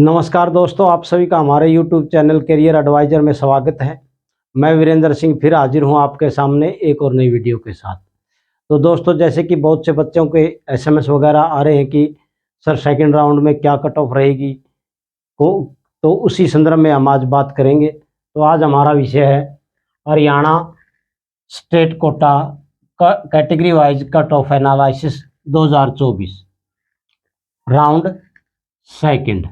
नमस्कार दोस्तों, आप सभी का हमारे YouTube चैनल करियर एडवाइजर में स्वागत है। मैं वीरेंद्र सिंह फिर हाजिर हूं आपके सामने एक और नई वीडियो के साथ। तो दोस्तों, जैसे कि बहुत से बच्चों के SMS वगैरह आ रहे हैं कि सर सेकंड राउंड में क्या कट ऑफ रहेगी को, तो उसी संदर्भ में हम आज बात करेंगे। तो आज हमारा विषय है Haryana state quota category wise cut off analysis 2024 round second.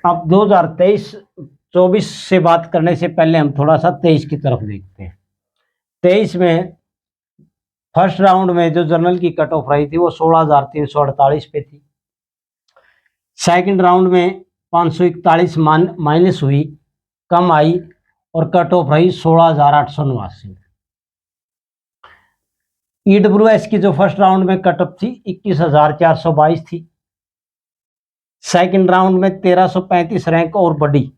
अब 2023-24 से बात करने से पहले हम थोड़ा सा 23 की तरफ देखते हैं। 23 में फर्स्ट राउंड में जो जर्नल की कट ऑफ रही थी वो 16,348 पे थी। सेकंड राउंड में 541 माइनस हुई, कम आई और कट ऑफ रही 16,889। EWS की जो फर्स्ट राउंड में कट ऑफ थी 21,422 थी। सेकंड राउंड में 1335 रैंक और बढ़ी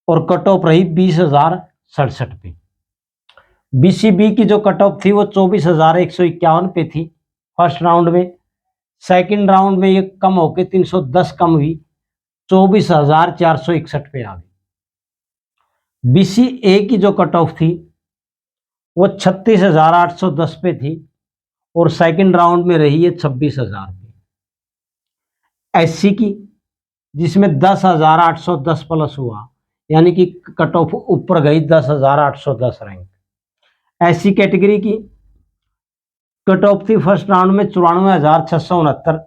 और कट ऑफ रही 20,067 पे। BCB की जो कट ऑफ थी वो 24,151 पे थी फर्स्ट राउंड में। सेकंड राउंड में ये कम होकर 310 कम हुई, 24,461 पे आ गई। BCA की जो कट ऑफ थी वो 36,810 पे थी और सेकंड राउंड में रही है 26,000 पे। SC की, जिसमें 10,810 प्लस हुआ, यानी कि कट ऑफ ऊपर गई 10,810 रैंक। SC कैटेगरी की कट ऑफ थी फर्स्ट राउंड में 94,669,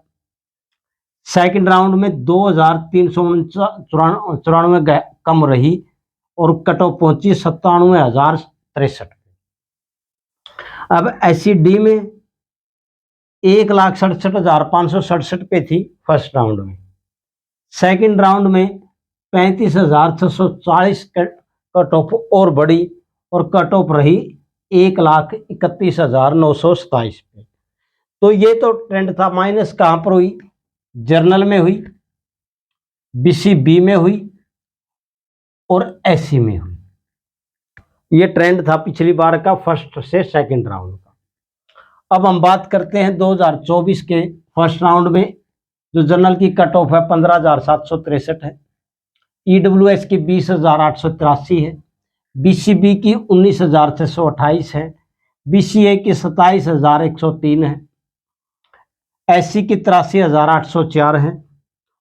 सेकंड राउंड में 2,394 कम रही और कट ऑफ पहुंची 97,063। अब SCD में 1,67,567 पे थी फर्स्ट राउंड में। सेकंड राउंड में 35,640 कट ऑफ और बढ़ी और कट ऑफ रही 1,31,927 पे। तो ये तो ट्रेंड था। माइनस कहाँ पर हुई? जर्नल में हुई, BCB में हुई और SC में हुई। ये ट्रेंड था पिछली बार का फर्स्ट से सेकंड राउंड का। अब हम बात करते हैं 2024 के फर्स्ट राउंड में जो जर्नल की कट ऑफ है 15,763 है। EWS की 20,883 है। BCB की 19,628 है। BCA की 27,103 है। SC की 83,804 है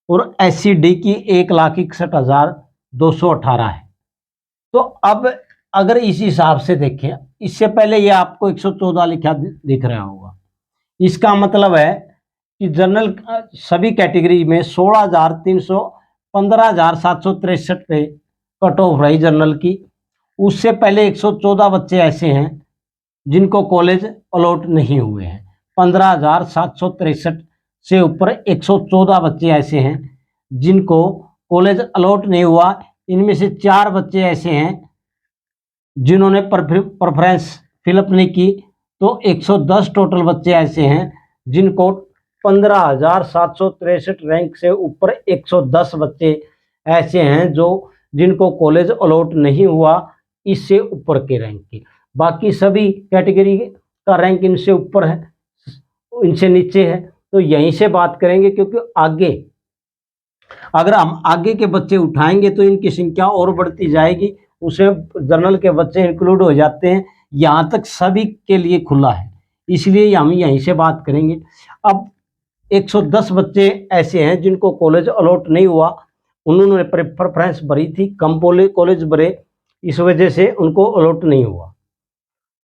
और SCD की 1,61,218 है। तो अब अगर इस हिसाब से देखें, इससे पहले ये आपको 114 लिखा दिख रहा होगा। इसका मतलब है कि जनरल सभी कैटेगरी में 15,763 पे कट ऑफ रही जनरल की। उससे पहले 114 बच्चे ऐसे हैं जिनको कॉलेज अलॉट नहीं हुए हैं। 15,763 से ऊपर 114 बच्चे ऐसे हैं जिनको कॉलेज अलॉट नहीं हुआ। इनमें से 4 बच्चे ऐसे हैं जिन्होंने प्रेफरेंस फिलअप नहीं की। तो 110 टोटल बच्चे ऐसे हैं जिनको 15,763 रैंक से ऊपर 110 बच्चे ऐसे हैं जिनको कॉलेज अलॉट नहीं हुआ इससे ऊपर के रैंक के। बाकी सभी कैटेगरी का रैंक इनसे ऊपर है, इनसे नीचे है। तो यहीं से बात करेंगे, क्योंकि आगे अगर हम आगे के बच्चे उठाएंगे तो इनकी संख्या और बढ़ती जाएगी। उसमें जनरल के बच्चे इंक्लूड हो जाते हैं। यहाँ तक सभी के लिए खुला है, इसलिए हम यहीं से बात करेंगे। अब 110 बच्चे ऐसे हैं जिनको कॉलेज अलॉट नहीं हुआ। उन्होंने प्रेफरेंस भरी थी, कम कॉलेज भरे, इस वजह से उनको अलॉट नहीं हुआ।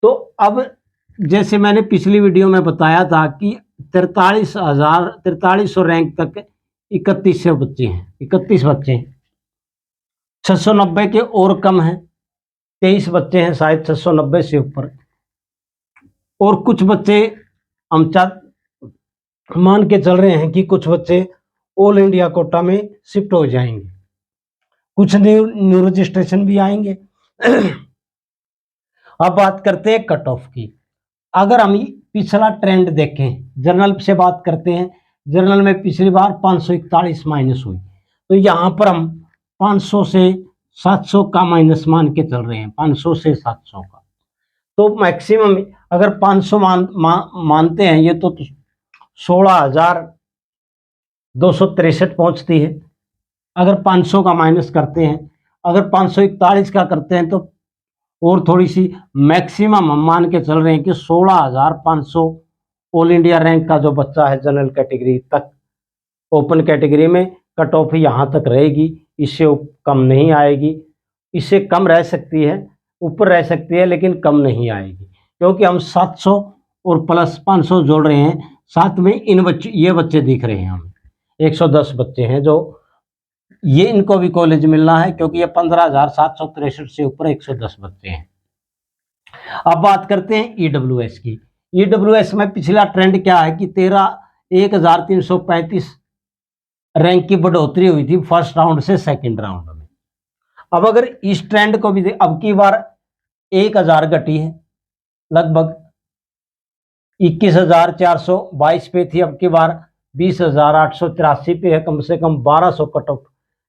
तो अब जैसे मैंने पिछली वीडियो में बताया था कि 43,000 रैंक तक 31 बच्चे हैं, 31 बच्चे हैं। 690 के और कम हैं, 23 बच्चे हैं शायद 690 से ऊपर। और कुछ बच्चे हम मान के चल रहे हैं कि कुछ बच्चे ऑल इंडिया कोटा में शिफ्ट हो जाएंगे, कुछ न्यू रजिस्ट्रेशन भी आएंगे। अब बात करते हैं कट ऑफ की। अगर हम पिछला ट्रेंड देखें, जर्नल से बात करते हैं। जर्नल में पिछली बार 541 माइनस हुई, तो यहाँ पर हम 500 से 700 का माइनस मान के चल रहे हैं, 500 से 700 का। तो मैक्सिमम अगर 500 मानते हैं ये, तो 16,000 263 पहुंचती है। अगर 500 का माइनस करते हैं, अगर 541 का करते हैं तो और थोड़ी सी मैक्सिमम हम मान के चल रहे हैं कि 16,500 ऑल इंडिया रैंक का जो बच्चा है जनरल कैटेगरी तक, ओपन कैटेगरी में कट ऑफ यहाँ तक रहेगी, इससे कम नहीं आएगी। इससे कम रह सकती है, ऊपर रह सकती है, लेकिन कम नहीं आएगी, क्योंकि हम 700 और प्लस 500 जोड़ रहे हैं। साथ में इन बच्चे, ये बच्चे दिख रहे हैं हमें 110 बच्चे हैं जो ये इनको भी कॉलेज मिलना है, क्योंकि ये 15,763 से ऊपर 110 बच्चे हैं। अब बात करते हैं ईडब्ल्यूएस की। ईडब्ल्यूएस में पिछला ट्रेंड क्या है कि 13,1335 रैंक की बढ़ोतरी हुई थी फर्स्ट राउंड से सेकंड राउंड में। अब अगर इस ट्रेंड को भी अब की बार 1,000 घटी है, लगभग 21,422 पे थी, अब की बार 20,883 पे है, कम से कम 1200 कट ऑफ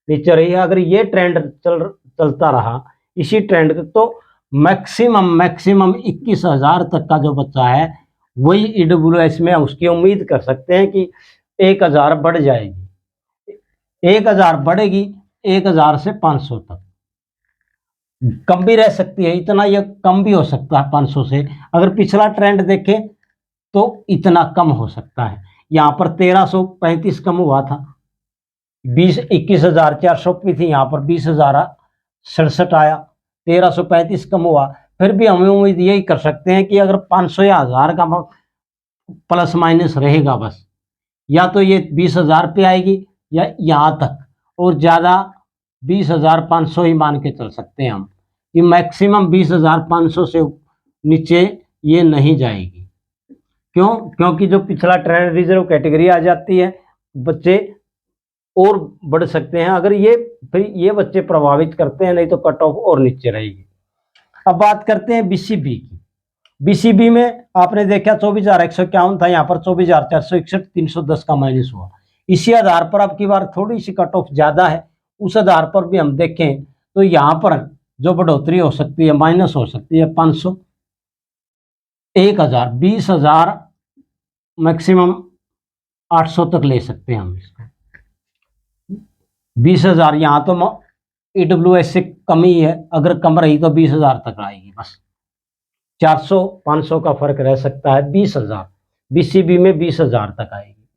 नीचे रही है। अगर ये ट्रेंड चलता रहा इसी ट्रेंड तो मैक्सिमम 21,000 तक का जो बच्चा है वही ईडब्ल्यूएस में उसकी उम्मीद कर सकते हैं कि 1,000 बढ़ जाएगी, 1,000 बढ़ेगी, 1,000 से 500 तक कम भी रह सकती है, इतना ये कम भी हो सकता है 500 से। अगर पिछला ट्रेंड देखें तो इतना कम हो सकता है। यहाँ पर 1,335 कम हुआ था, 21,400 भी थी, यहाँ पर 20,067 आया, 1,335 कम हुआ। फिर भी हमें उम्मीद यही कर सकते हैं कि अगर 500 या 1,000 का प्लस माइनस रहेगा बस, या तो ये 20,000 पे आएगी या यहाँ तक, और ज़्यादा 20,500 ही मान के चल सकते हैं हम कि मैक्सिमम 20,500 से नीचे ये नहीं जाएगी। क्यों? क्योंकि जो पिछला ट्रेंड रिजर्व कैटेगरी आ जाती है, बच्चे और बढ़ सकते हैं अगर ये, फिर ये बच्चे प्रभावित करते हैं, नहीं तो कट ऑफ और नीचे रहेगी। अब बात करते हैं बीसीबी की। बीसीबी में आपने देखा 24,151 था, यहाँ पर 24,461, 310 का माइनस हुआ। इसी आधार पर अब की बार थोड़ी सी कट ऑफ ज्यादा है, उस आधार पर भी हम देखें तो यहाँ पर जो बढ़ोतरी हो सकती है माइनस हो सकती है 500, 1,000, 20,000, मैक्सिमम 800 तक ले सकते हैं हम इसको। 20,000 यहाँ तो ईडब्ल्यूएस से कम ही है, अगर कम रही तो 20,000 तक आएगी बस, 400-500 का फर्क रह सकता है। 20,000 बीसीबी में 20,000 तक आएगी।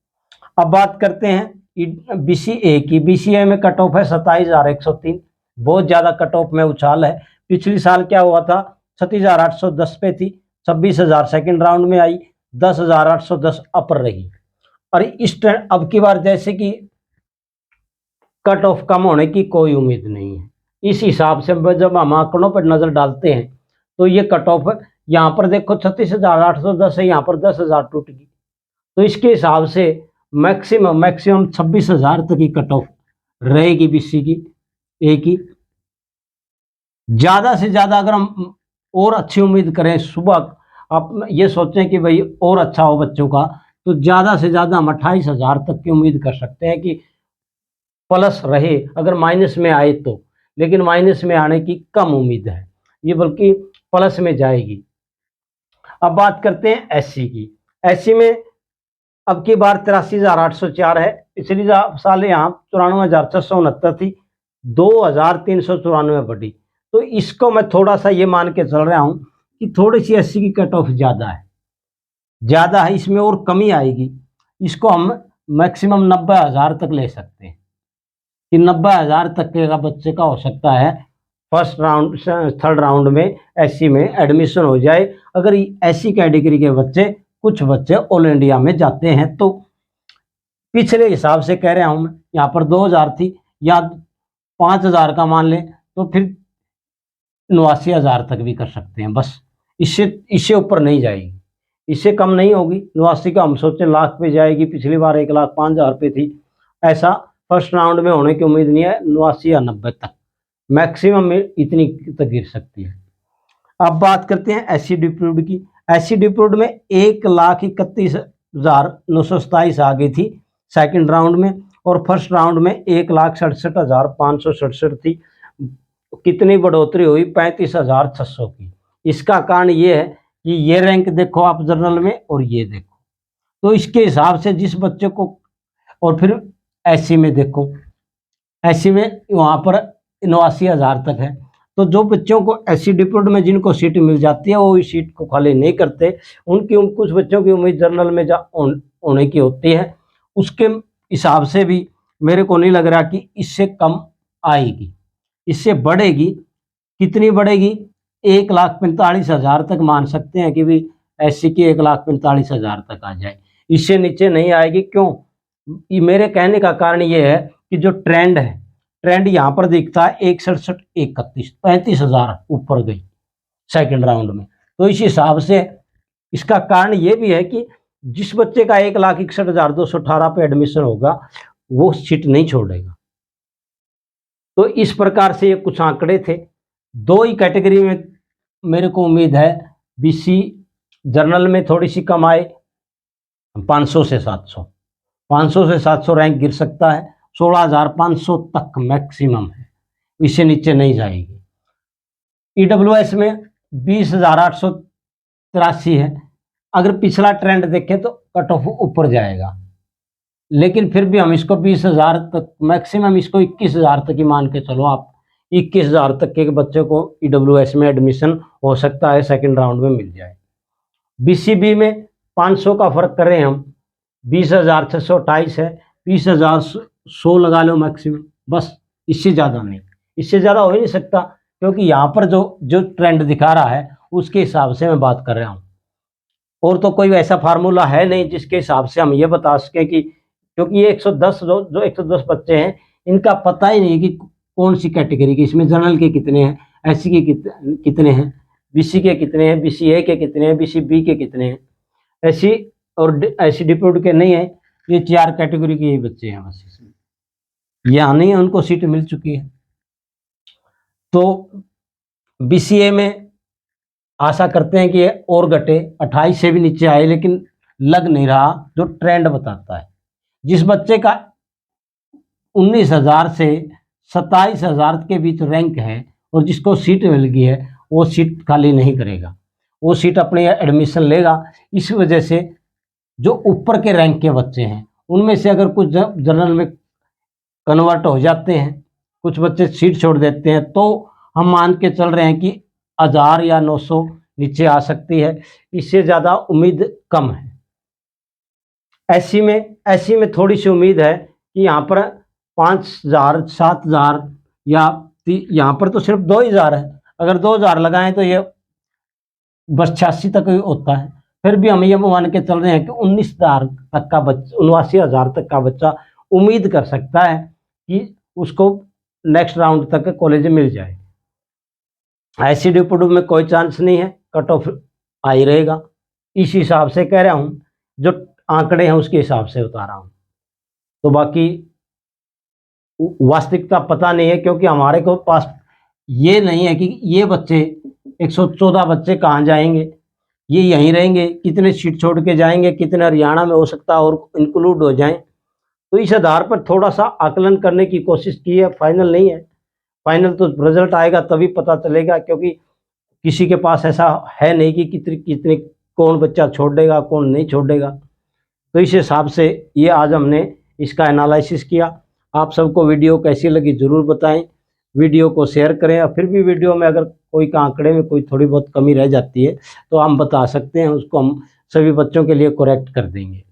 अब बात करते हैं बीसीए की। बीसीए में कट ऑफ है 27,103, बहुत ज्यादा कट ऑफ में उछाल है। पिछली साल क्या हुआ था, 36,810 पे थी, 26,000 सेकेंड राउंड में आई, 10,810 अपर रही। और इस ट्रेंड अब की बार जैसे कि कट ऑफ कम होने की कोई उम्मीद नहीं है, इस हिसाब से जब हम आंकड़ों पर नजर डालते हैं तो ये कट ऑफ यहाँ पर देखो 36,810 है, यहाँ पर 10,000 टूट गई, तो इसके हिसाब से मैक्सिमम 26,000 तक की कट ऑफ रहेगी बीसी की, ए की। ज्यादा से ज्यादा अगर हम और अच्छी उम्मीद करें, सुबह आप ये सोचें कि भाई और अच्छा हो बच्चों का, तो ज्यादा से ज्यादा हम 28,000 तक की उम्मीद कर सकते हैं कि प्लस रहे, अगर माइनस में आए तो। लेकिन माइनस में आने की कम उम्मीद है, ये बल्कि प्लस में जाएगी। अब बात करते हैं एससी की। एससी में अब की बार 83,804 है, पिछली साल यहाँ 94,669 थी, 2,394 बढ़ी। तो इसको मैं थोड़ा सा ये मान के चल रहा हूँ कि थोड़ी सी एससी की कट ऑफ ज्यादा है, इसमें और कमी आएगी। इसको हम मैक्सिमम 90,000 तक ले सकते हैं कि 90,000 तक का बच्चे का हो सकता है फर्स्ट राउंड थर्ड राउंड में एससी में एडमिशन हो जाए, अगर एससी कैटेगरी के बच्चे, कुछ बच्चे ऑल इंडिया में जाते हैं तो। पिछले हिसाब से कह रहा हूं मैं, यहाँ पर 2,000 थी या 5,000 का मान लें तो फिर 89,000 तक भी कर सकते हैं बस, इससे ऊपर नहीं जाएगी, इससे कम नहीं होगी। 89 का हम सोचें लाख पे जाएगी, पिछली बार 1,05,000 पे थी, ऐसा फर्स्ट राउंड में होने की उम्मीद नहीं है। 89 या 90 तक मैक्सिमम में इतनी तक गिर सकती है। अब बात करते हैं एससी डिप्रूव्ड की। एससी डिप्रूव्ड में 1,31,927 आ गई थी सेकंड राउंड में, और फर्स्ट राउंड में 1,67,567 थी। कितनी बढ़ोतरी हुई, 35,600 की। इसका कारण ये है कि ये रैंक देखो आप जनरल में और ये देखो, तो इसके हिसाब से जिस बच्चे को, और फिर एससी में देखो, एससी में वहाँ पर 89,000 तक है। तो जो बच्चों को एससी डिप्यूट में जिनको सीट मिल जाती है वो इस सीट को खाली नहीं करते, उनकी कुछ बच्चों की उम्मीद जनरल में होने की होती है। उसके हिसाब से भी मेरे को नहीं लग रहा कि इससे कम आएगी, इससे बढ़ेगी। कितनी बढ़ेगी? 1,45,000 तक मान सकते हैं कि भी एससी की 1,45,000 तक आ जाए, इससे नीचे नहीं आएगी। क्यों? मेरे कहने का कारण ये है कि जो ट्रेंड है, ट्रेंड यहाँ पर दिखता है 1,67, 31, 35,000 ऊपर गई सेकंड राउंड में। तो इस हिसाब से इसका कारण ये भी है कि जिस बच्चे का 1,61,218 पे एडमिशन होगा वो सीट नहीं छोड़ेगा। तो इस प्रकार से ये कुछ आंकड़े थे। दो ही कैटेगरी में मेरे को उम्मीद है, बीसी जर्नल में थोड़ी सी कम आए, 500 से 700, 500 से 700 रैंक गिर सकता है। 16,500 तक मैक्सिमम है, इससे नीचे नहीं जाएगी। ईडब्ल्यूएस में 20,883 है। अगर पिछला ट्रेंड देखें तो कट ऑफ ऊपर जाएगा, लेकिन फिर भी हम इसको 20,000 तक, मैक्सिमम इसको 21,000 तक ही मान के चलो आप। 21,000 तक के बच्चे को ईडब्ल्यूएस में एडमिशन हो सकता है, सेकंड राउंड में मिल जाए। बीसीबी में 500 का फर्क करें हम, 20,628 है, 20,100 लगा लो मैक्सिमम, बस, इससे ज़्यादा नहीं, इससे ज़्यादा हो ही नहीं सकता। क्योंकि यहाँ पर जो ट्रेंड दिखा रहा है उसके हिसाब से मैं बात कर रहा हूँ, और तो कोई ऐसा फार्मूला है नहीं जिसके हिसाब से हम ये बता सकें कि, क्योंकि ये 110 जो 110 बच्चे हैं, इनका पता ही नहीं कि कौन सी कैटेगरी के, इसमें जनरल के कितने हैं, एससी के कितने हैं, बीसी के कितने हैं, बीसीए के कितने हैं, बीसीबी के कितने हैं, एससी और एससी डिप्यूट के नहीं है। ये 4 कैटेगरी के ही बच्चे हैं बस इसमें, यहाँ नहीं है, उनको सीट मिल चुकी है। तो बीसीए में आशा करते हैं कि ये और घटे, 28 से भी नीचे आए, लेकिन लग नहीं रहा, जो ट्रेंड बताता है। जिस बच्चे का 19,000 से 27,000 के बीच रैंक है और जिसको सीट मिल गई है, वो सीट खाली नहीं करेगा, वो सीट अपने एडमिशन लेगा। इस वजह से जो ऊपर के रैंक के बच्चे हैं उनमें से अगर कुछ जनरल में कन्वर्ट हो जाते हैं, कुछ बच्चे सीट छोड़ देते हैं, तो हम मान के चल रहे हैं कि 1,000 या 900 नीचे आ सकती है, इससे ज़्यादा उम्मीद कम है। एससी में थोड़ी सी उम्मीद है कि यहाँ पर 5,000, 7,000 या यहाँ पर तो सिर्फ 2,000 है, अगर 2,000 लगाएं तो ये बस 86 तक ही होता है। फिर भी हम ये मान के चल रहे हैं कि 19,000 तक का बच्चा, 79,000 तक का बच्चा उम्मीद कर सकता है कि उसको नेक्स्ट राउंड तक कॉलेज मिल जाए। एससी डिप्यूट में कोई चांस नहीं है, कट ऑफ आ ही रहेगा। इस हिसाब से कह रहा हूँ, जो आंकड़े हैं उसके हिसाब से बता रहा हूँ। तो बाकी वास्तविकता पता नहीं है, क्योंकि हमारे को पास ये नहीं है कि ये बच्चे 114 बच्चे कहाँ जाएंगे, ये यहीं रहेंगे, कितने सीट छोड़ के जाएंगे, कितने हरियाणा में हो सकता है और इंक्लूड हो जाएं। तो इस आधार पर थोड़ा सा आकलन करने की कोशिश की है, फाइनल नहीं है। फाइनल तो रिजल्ट आएगा तभी पता चलेगा, क्योंकि किसी के पास ऐसा है नहीं कि कितने कौन बच्चा छोड़ेगा कौन नहीं छोड़ेगा। तो इस हिसाब से ये आज हमने इसका एनालिसिस किया। आप सबको वीडियो कैसी लगी ज़रूर बताएं, वीडियो को शेयर करें, और फिर भी वीडियो में अगर कोई आंकड़े में कोई थोड़ी बहुत कमी रह जाती है तो हम बता सकते हैं, उसको हम सभी बच्चों के लिए करेक्ट कर देंगे।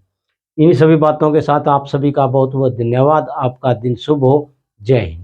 इन्हीं सभी बातों के साथ आप सभी का बहुत बहुत धन्यवाद। आपका दिन शुभ हो। जय हिंद।